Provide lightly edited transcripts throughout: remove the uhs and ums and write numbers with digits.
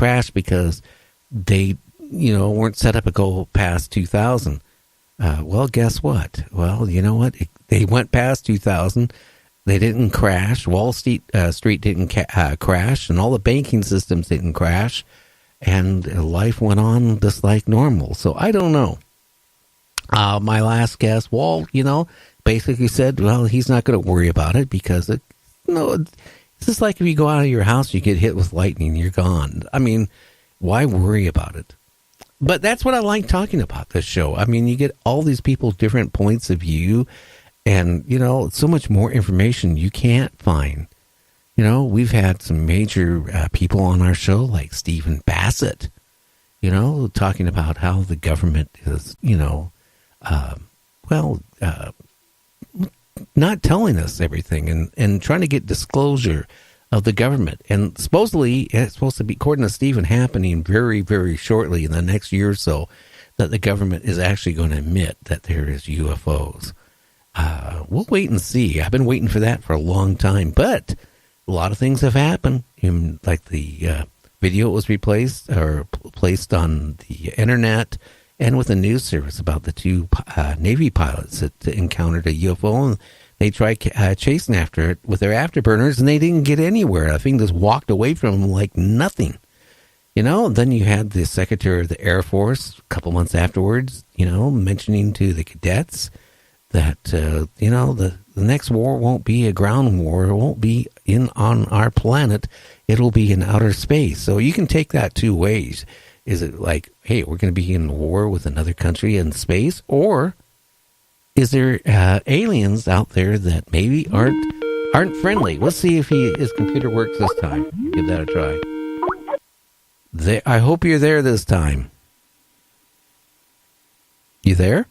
crashed because they, weren't set up to go past 2,000. Well, guess what? Well, you know what? They went past 2,000. They didn't crash. Wall Street didn't crash, and all the banking systems didn't crash, and life went on just like normal. So I don't know. My last guest, Walt, basically said, well, he's not going to worry about it because, it's just like if you go out of your house, you get hit with lightning, you're gone. I mean, why worry about it? But that's what I like talking about this show. I mean, you get all these people, different points of view, and, so much more information you can't find. We've had some major people on our show, like Stephen Bassett, talking about how the government is, not telling us everything and trying to get disclosure of the government. And supposedly, it's supposed to be, according to Stephen, happening very, very shortly in the next year or so, that the government is actually going to admit that there is UFOs. We'll wait and see. I've been waiting for that for a long time, but a lot of things have happened. Like the video was placed on the internet and with a news service about the two Navy pilots that encountered a UFO, and they tried chasing after it with their afterburners, and they didn't get anywhere. I think just walked away from them like nothing. Then you had the Secretary of the Air Force a couple months afterwards, mentioning to the cadets that, the next war won't be a ground war. It won't be on our planet. It'll be in outer space. So you can take that two ways. Is it like, hey, we're going to be in war with another country in space? Or is there aliens out there that maybe aren't friendly? Let's see if his computer works this time. Give that a try. I hope you're there this time. You there?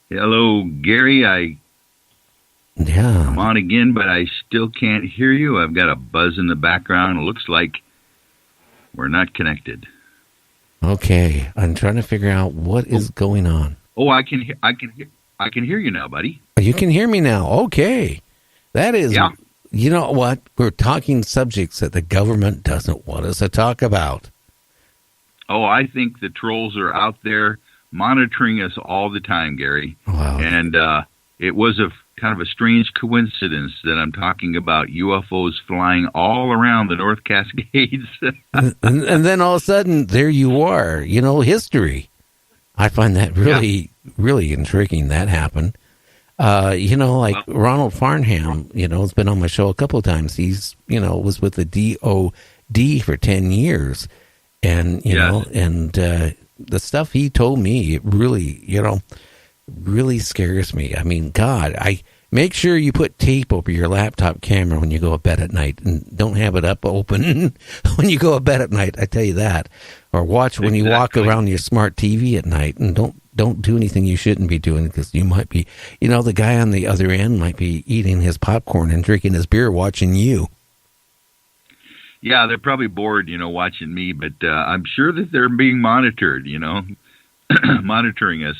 Hello, Gary. I'm on again, but I still can't hear you. I've got a buzz in the background. It looks like we're not connected. Okay, I'm trying to figure out what is going on. Oh, I can hear you now, buddy. You can hear me now. Okay, that is. Yeah. You know what? We're talking subjects that the government doesn't want us to talk about. Oh, I think the trolls are out there monitoring us all the time, Gary. Wow. And it was kind of a strange coincidence that I'm talking about UFOs flying all around the North Cascades. and then all of a sudden, there you are. History. I find that really, really intriguing that happened. Ronald Farnham, has been on my show a couple of times. He's, was with the DOD for 10 years. And, the stuff he told me, it really, really scares me. I mean, God, make sure you put tape over your laptop camera when you go to bed at night, and don't have it up open when you go to bed at night. I tell you that. Or watch when you walk around your smart TV at night, and don't do anything you shouldn't be doing, because you might be, the guy on the other end might be eating his popcorn and drinking his beer watching you. Yeah, they're probably bored, watching me, but I'm sure that they're being monitored, monitoring us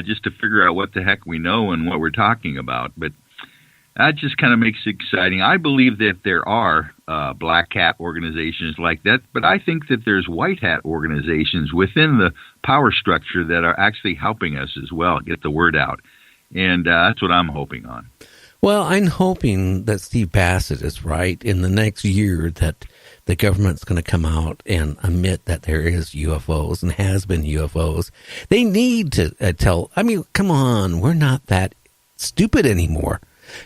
just to figure out what the heck we know and what we're talking about. But that just kind of makes it exciting. I believe that there are black hat organizations like that, but I think that there's white hat organizations within the power structure that are actually helping us as well get the word out. And that's what I'm hoping on. Well, I'm hoping that Steve Bassett is right in the next year, that the government's going to come out and admit that there is UFOs and has been UFOs. They need to tell, come on, we're not that stupid anymore.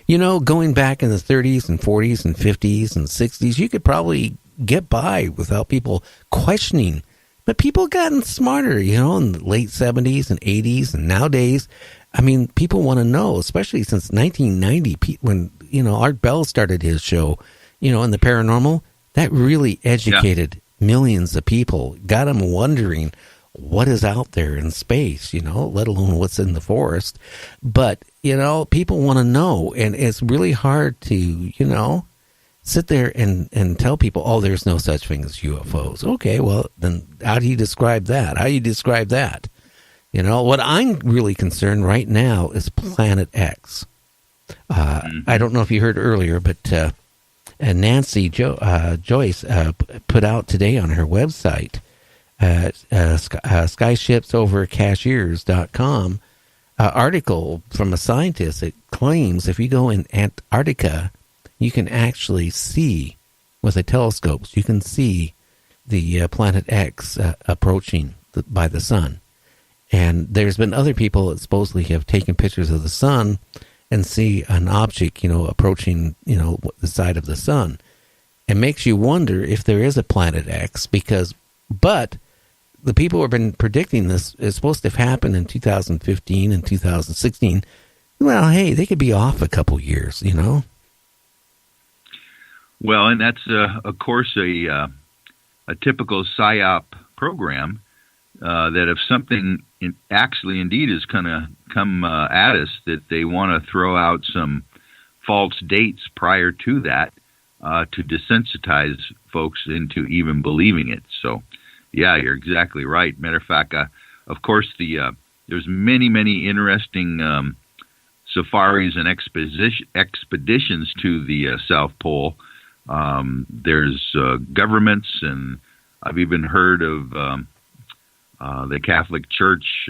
Going back in the 30s and 40s and 50s and 60s, you could probably get by without people questioning. But people gotten smarter, in the late 70s and 80s and nowadays. People want to know, especially since 1990, when, Art Bell started his show, in the paranormal. That really educated millions of people, got them wondering what is out there in space, let alone what's in the forest. But, people want to know, and it's really hard to, sit there and tell people, oh, there's no such thing as UFOs. Okay, well, then how do you describe that? How do you describe that? What I'm really concerned right now is Planet X. I don't know if you heard earlier, but Nancy Joyce put out today on her website, skyshipsovercashiers.com, article from a scientist that claims if you go in Antarctica, you can actually see, with the telescopes, you can see the Planet X approaching by the sun. And there's been other people that supposedly have taken pictures of the sun and see an object, approaching, the side of the sun. It makes you wonder if there is a Planet X, but the people who have been predicting this is supposed to have happened in 2015 and 2016. Well, hey, they could be off a couple years, Well, and that's, of course, a typical PSYOP program, that if something actually indeed is going to come at us, that they want to throw out some false dates prior to that to desensitize folks into even believing it. So, yeah, you're exactly right. Matter of fact, of course, there's many interesting safaris and expeditions to the South Pole. There's governments, and I've even heard of the Catholic Church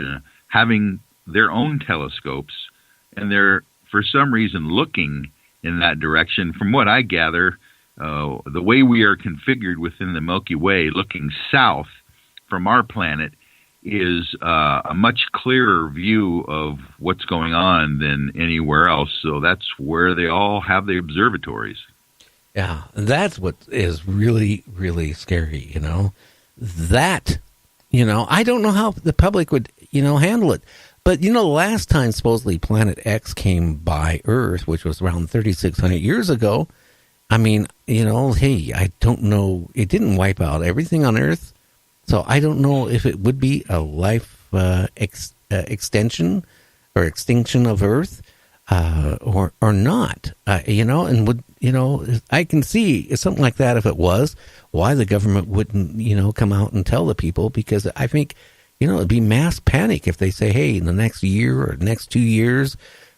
having their own telescopes, and they're, for some reason, looking in that direction. From what I gather, the way we are configured within the Milky Way, looking south from our planet, is a much clearer view of what's going on than anywhere else. So that's where they all have the observatories. Yeah, that's what is really, really scary, That, I don't know how the public would, handle it. But, last time supposedly Planet X came by Earth, which was around 3,600 years ago, I mean, hey, I don't know. It didn't wipe out everything on Earth. So I don't know if it would be a life extension or extinction of Earth or not, and would, I can see something like that if it was, why the government wouldn't, come out and tell the people, because I think, it'd be mass panic if they say, hey, in the next year or next 2 years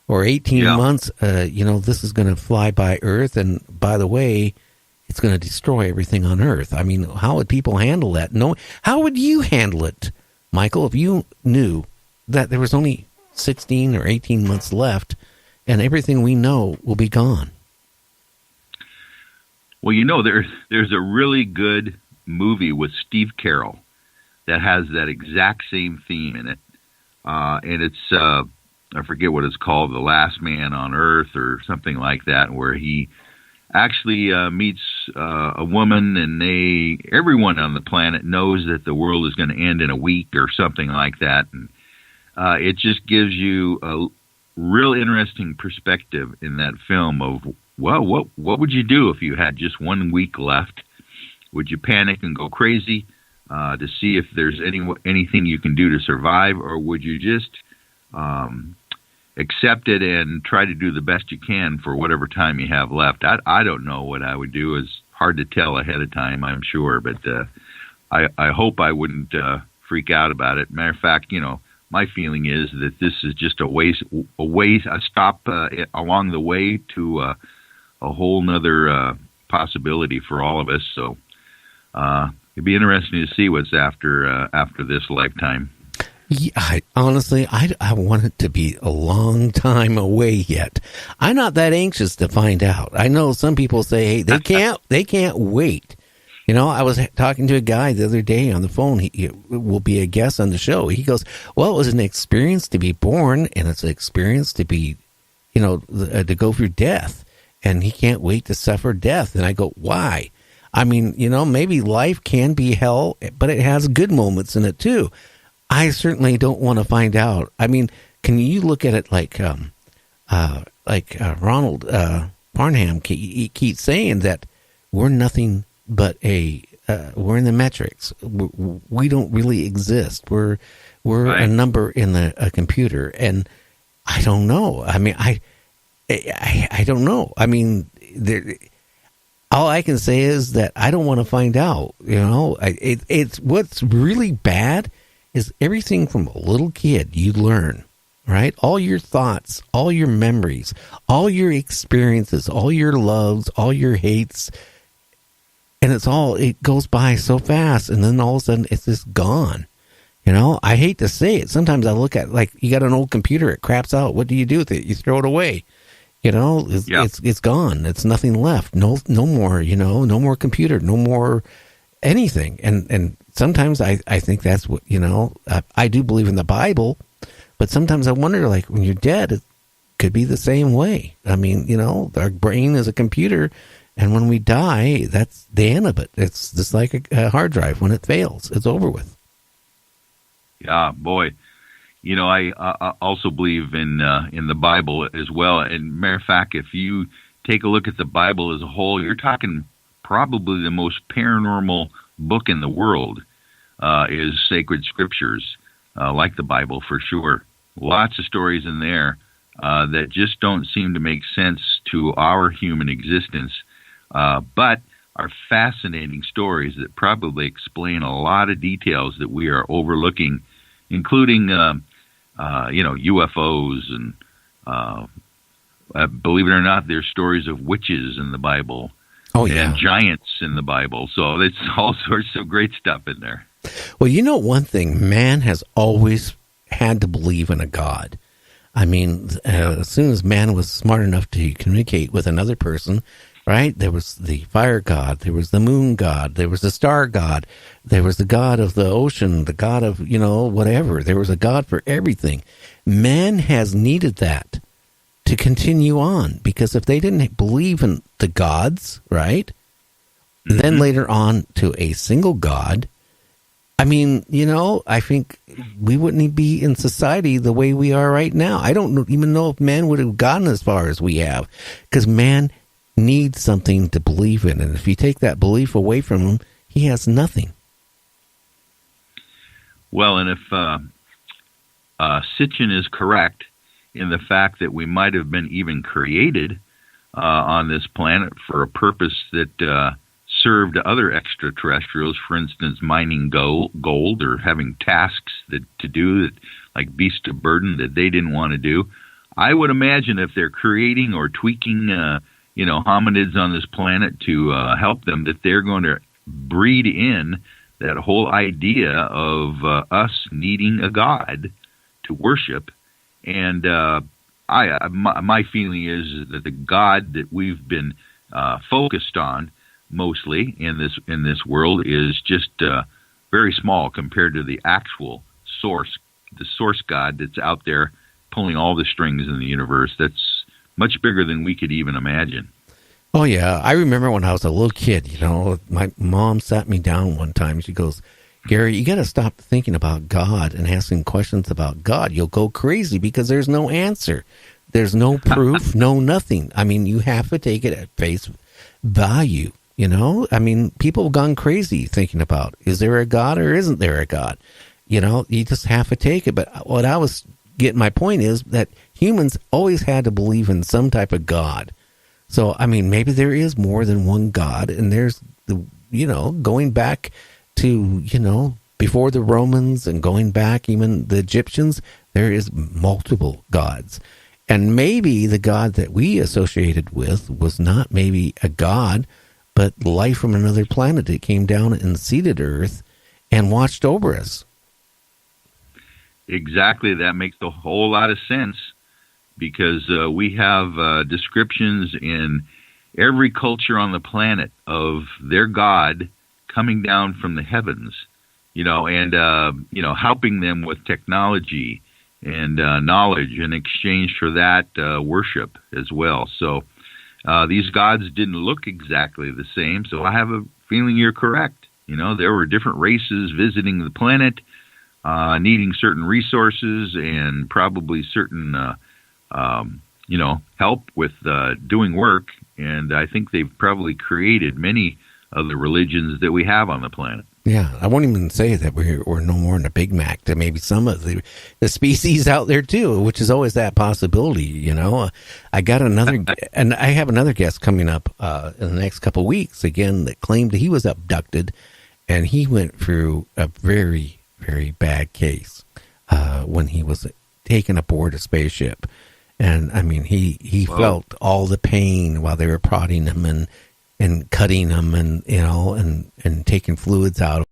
or 18 months, this is going to fly by Earth. And by the way, it's going to destroy everything on Earth. I mean, how would people handle that? No, how would you handle it, Michael, if you knew that there was only 16 or 18 months left and everything we know will be gone? Well, there's a really good movie with Steve Carell that has that exact same theme in it. And it's, I forget what it's called, The Last Man on Earth or something like that, where he actually meets a woman, and everyone on the planet knows that the world is going to end in a week or something like that. And it just gives you a real interesting perspective in that film of, well, what would you do if you had just 1 week left? Would you panic and go crazy to see if there's anything you can do to survive, or would you just accept it and try to do the best you can for whatever time you have left? I don't know what I would do. It's hard to tell ahead of time, I'm sure, but I hope I wouldn't freak out about it. Matter of fact, my feeling is that this is just a stop along the way to a whole nother possibility for all of us. So it'd be interesting to see what's after this lifetime. Yeah, honestly, I want it to be a long time away yet. I'm not that anxious to find out. I know some people say, hey, they can't wait. I was talking to a guy the other day on the phone. He will be a guest on the show. He goes, well, it was an experience to be born, and it's an experience to be, to go through death. And he can't wait to suffer death. And I go, why? I mean, maybe life can be hell, but it has good moments in it too. I certainly don't want to find out. I mean, can you look at it like Ronald Farnham keeps saying that we're nothing but we're in the matrix. We don't really exist. We're right. A number in a computer, and I don't know. I mean, I don't know. I mean, all I can say is that I don't want to find out. It's what's really bad is everything from a little kid you learn, right? All your thoughts, all your memories, all your experiences, all your loves, all your hates, and it goes by so fast, and then all of a sudden it's just gone. I hate to say it. Sometimes I look at, like, you got an old computer, it craps out. What do you do with it? You throw it away. It's gone. It's nothing left. No more, no more computer, no more anything. And sometimes I think that's what, I do believe in the Bible, but sometimes I wonder, like, when you're dead, it could be the same way. I mean, our brain is a computer, and when we die, that's the end of it. It's just like a hard drive. When it fails, it's over with. Yeah, boy. I also believe in the Bible as well. And matter of fact, if you take a look at the Bible as a whole, you're talking probably the most paranormal book in the world is Sacred Scriptures, like the Bible for sure. Lots of stories in there that just don't seem to make sense to our human existence, but are fascinating stories that probably explain a lot of details that we are overlooking, including, UFOs and, believe it or not, there's stories of witches in the Bible. Oh, yeah. And giants in the Bible. So it's all sorts of great stuff in there. Well, one thing, man has always had to believe in a God. I mean, as soon as man was smart enough to communicate with another person, right? There was the fire god, there was the moon god, there was the star god, there was the god of the ocean, the god of, whatever. There was a god for everything. Man has needed that to continue on, because if they didn't believe in the gods, right? Mm-hmm. Then later on to a single god, I mean, I think we wouldn't be in society the way we are right now. I don't even know if man would have gotten as far as we have, because man needs something to believe in, and if you take that belief away from him, he has nothing. Well, and if Sitchin is correct in the fact that we might have been even created on this planet for a purpose that served other extraterrestrials, for instance, mining gold or having tasks to do, like beast of burden, that they didn't want to do, I would imagine if they're creating or tweaking hominids on this planet to help them, that they're going to breed in that whole idea of us needing a god to worship. And my feeling is that the god that we've been focused on mostly in this world is just very small compared to the actual source, the source god that's out there pulling all the strings in the universe. That's much bigger than we could even imagine. Oh, yeah. I remember when I was a little kid, my mom sat me down one time. She goes, Gary, you got to stop thinking about God and asking questions about God. You'll go crazy because there's no answer. There's no proof, no nothing. I mean, you have to take it at face value, I mean, people have gone crazy thinking about, is there a God or isn't there a God? You just have to take it. But what I was getting, my point is that humans always had to believe in some type of God. So, I mean, maybe there is more than one God, and there's, going back to, before the Romans and going back even the Egyptians, there is multiple gods. And maybe the God that we associated with was not maybe a God, but life from another planet that came down and seeded Earth and watched over us. Exactly. That makes a whole lot of sense, because we have descriptions in every culture on the planet of their God coming down from the heavens, and helping them with technology and knowledge in exchange for that worship as well. So these gods didn't look exactly the same, so I have a feeling you're correct. There were different races visiting the planet, needing certain resources and probably certain help with doing work, and I think they've probably created many of the religions that we have on the planet. Yeah, I won't even say that we're no more than a Big Mac to maybe some of the species out there too, which is always that possibility. I got another, and I have another guest coming up in the next couple of weeks again that claimed he was abducted, and he went through a very, very bad case when he was taken aboard a spaceship. And I mean, he felt all the pain while they were prodding him and cutting him and, you know, and taking fluids out